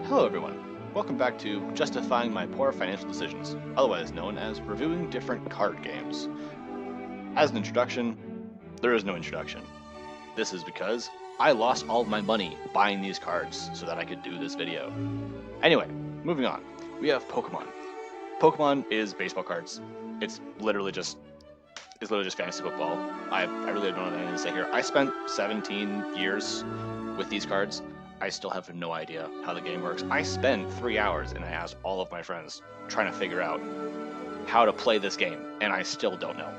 Hello everyone, welcome back to Justifying My Poor Financial Decisions, otherwise known as reviewing different card games. As an introduction, there is no introduction. This is because I lost all of my money buying these cards so that I could do this video. Anyway, moving on, we have Pokemon. Pokemon is baseball cards. It's literally just fantasy football. I really don't have anything to say here. I spent 17 years with these cards. I still have no idea how the game works. I spent 3 hours and I asked all of my friends trying to figure out how to play this game, and I still don't know.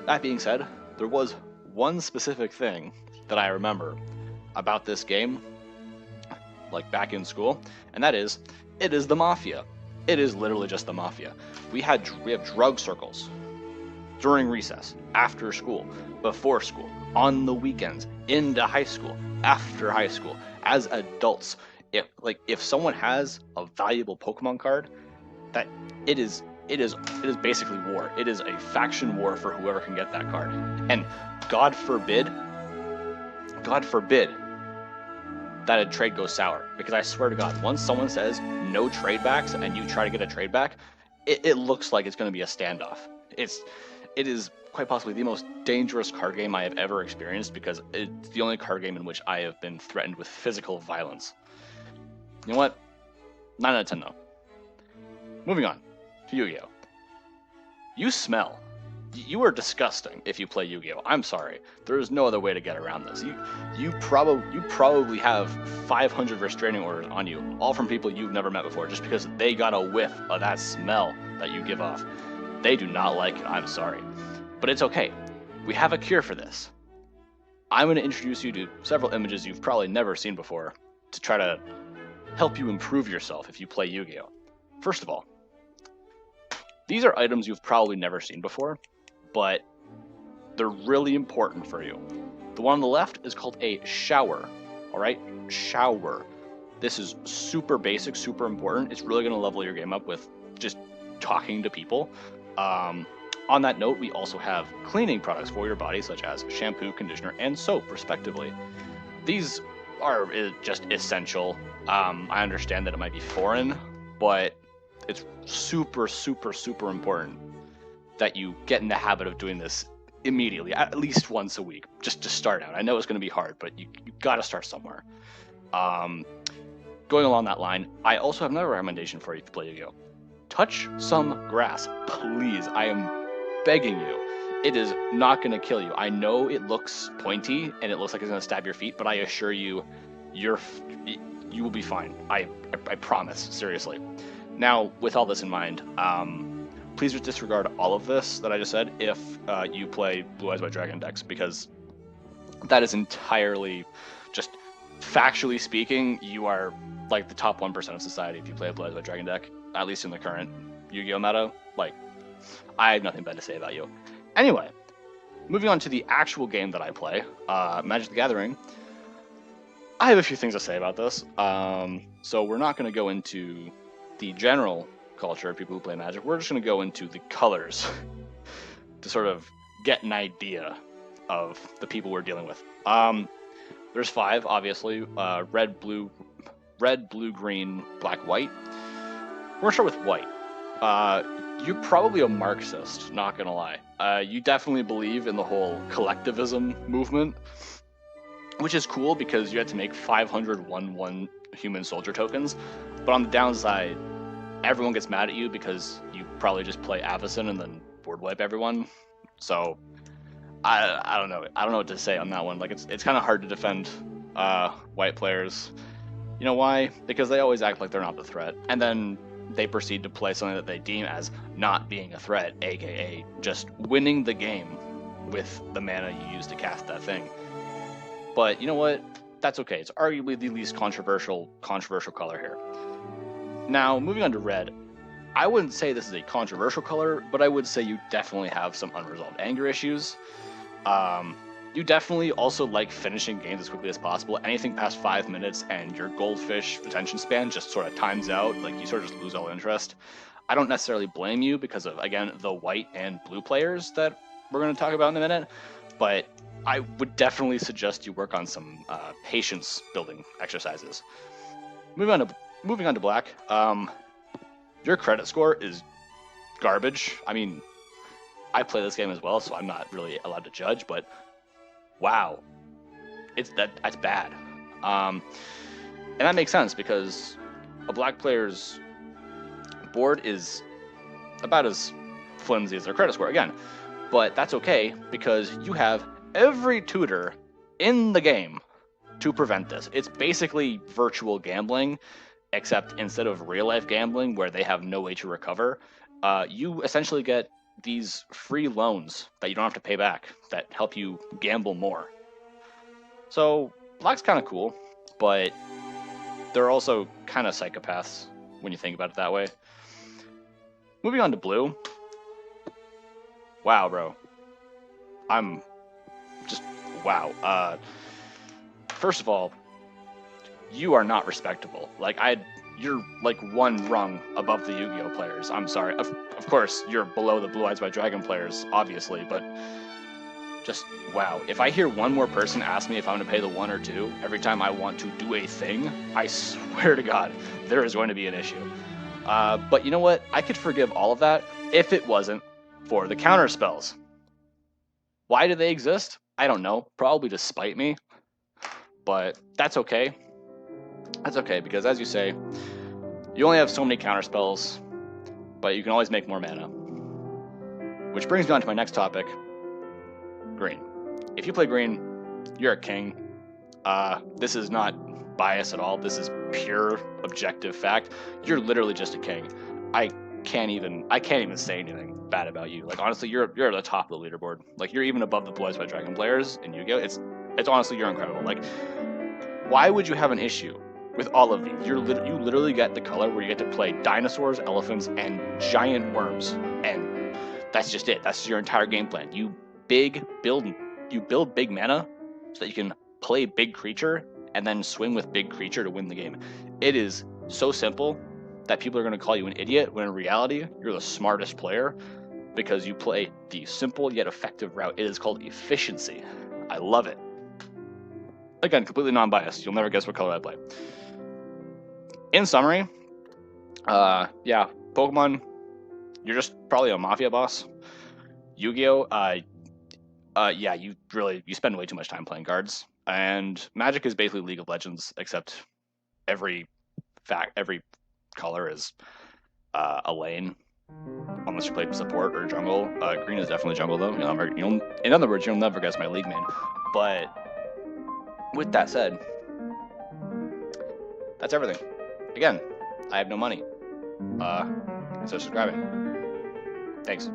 That being said, there was one specific thing that I remember about this game, like back in school, and that is, it is the Mafia. It is literally just the Mafia. We have drug circles during recess, after school, before school, on the weekends, into high school, after high school, as adults. If someone has a valuable Pokemon card, that it is basically war. It is a faction war for whoever can get that card. And God forbid that a trade goes sour. Because I swear to God, once someone says no trade backs and you try to get a trade back, it looks like it's going to be a standoff. It is quite possibly the most dangerous card game I have ever experienced, because it's the only card game in which I have been threatened with physical violence. You know what? 9 out of 10 though. Moving on to Yu-Gi-Oh! You smell. You are disgusting if you play Yu-Gi-Oh! I'm sorry. There is no other way to get around this. You probably have 500 restraining orders on you, all from people you've never met before, just because they got a whiff of that smell that you give off. They do not like it, I'm sorry. But it's okay. We have a cure for this. I'm going to introduce you to several images you've probably never seen before to try to help you improve yourself if you play Yu-Gi-Oh! First of all, these are items you've probably never seen before, but they're really important for you. The one on the left is called a shower, alright? Shower. This is super basic, super important. It's really going to level your game up with just talking to people. On that note, we also have cleaning products for your body, such as shampoo, conditioner, and soap, respectively. These are just essential. I understand that it might be foreign, but it's super, super, super important that you get in the habit of doing this immediately, at least once a week, just to start out. I know it's going to be hard, but you got to start somewhere. Going along that line, I also have another recommendation for you if you play Yu-Gi-Oh! Touch some grass, please. I am begging you. It is not going to kill you. I know it looks pointy and it looks like it's going to stab your feet, but I assure you, you will be fine. I promise, seriously. Now, with all this in mind, please just disregard all of this that I just said if you play Blue Eyes White Dragon decks, because that is entirely just factually speaking, you are like the top 1% of society if you play a Blue Eyes White Dragon deck, at least in the current Yu-Gi-Oh! Meta. Like, I have nothing bad to say about you. Anyway, moving on to the actual game that I play, Magic the Gathering. I have a few things to say about this. So we're not going to go into the general culture of people who play Magic. We're just going to go into the colors to sort of get an idea of the people we're dealing with. There's 5, obviously. Red, blue, green, black, white. We're going to start with white. You're probably a Marxist, not gonna lie. You definitely believe in the whole collectivism movement, which is cool because you had to make 500 1/1 human soldier tokens, but on the downside, everyone gets mad at you because you probably just play Avacyn and then board wipe everyone. So I don't know. I don't know what to say on that one. Like, it's kind of hard to defend white players. You know why? Because they always act like they're not the threat, and then they proceed to play something that they deem as not being a threat, aka just winning the game with the mana you use to cast that thing. But you know what? That's okay. It's arguably the least controversial color here. Now, moving on to red. I wouldn't say this is a controversial color, but I would say you definitely have some unresolved anger issues. You definitely also like finishing games as quickly as possible. Anything past 5 minutes and your goldfish attention span just sort of times out, like you sort of just lose all interest. I don't necessarily blame you because of, again, the white and blue players that we're going to talk about in a minute, but I would definitely suggest you work on some patience building exercises. Moving on to moving on to black. Your credit score is garbage. I mean, I play this game as well, so I'm not really allowed to judge, but wow, that's bad. And that makes sense because a black player's board is about as flimsy as their credit score again, but that's okay because you have every tutor in the game to prevent this. It's basically virtual gambling, except instead of real life gambling where they have no way to recover, you essentially get these free loans that you don't have to pay back that help you gamble more. So black's kind of cool, but they're also kind of psychopaths when you think about it that way. Moving on to blue. Wow, bro. I'm just, wow. First of all, you are not respectable. Like, you're like one rung above the Yu-Gi-Oh players. I'm sorry. Of course, you're below the Blue Eyes White Dragon players, obviously, but just, wow. If I hear one more person ask me if I'm going to pay the 1 or 2 every time I want to do a thing, I swear to God, there is going to be an issue. But you know what? I could forgive all of that if it wasn't for the counter spells. Why do they exist? I don't know. Probably to spite me. But that's okay. That's okay, because as you say, you only have so many counter spells, but you can always make more mana. Which brings me on to my next topic, green. If you play green, you're a king. This is not bias at all. This is pure objective fact. You're literally just a king. I can't even say anything bad about you. Like, honestly, you're at the top of the leaderboard. Like, you're even above the Blue Eyes White Dragon players in Yu-Gi-Oh. It's honestly, you're incredible. Like, why would you have an issue with all of these? You literally get the color where you get to play dinosaurs, elephants, and giant worms, and that's just it. That's your entire game plan. You build big mana so that you can play big creature and then swing with big creature to win the game. It is so simple that people are going to call you an idiot, when in reality, you're the smartest player because you play the simple yet effective route. It is called efficiency. I love it. Again, completely non-biased. You'll never guess what color I play. In summary, yeah, Pokemon, you're just probably a mafia boss. Yu-Gi-Oh, yeah, you spend way too much time playing cards. And Magic is basically League of Legends, except every color is a lane, unless you play support or jungle. Green is definitely jungle, though. In other words, you'll never guess my league main. But with that said, that's everything. Again, I have no money. Consider subscribing. Thanks.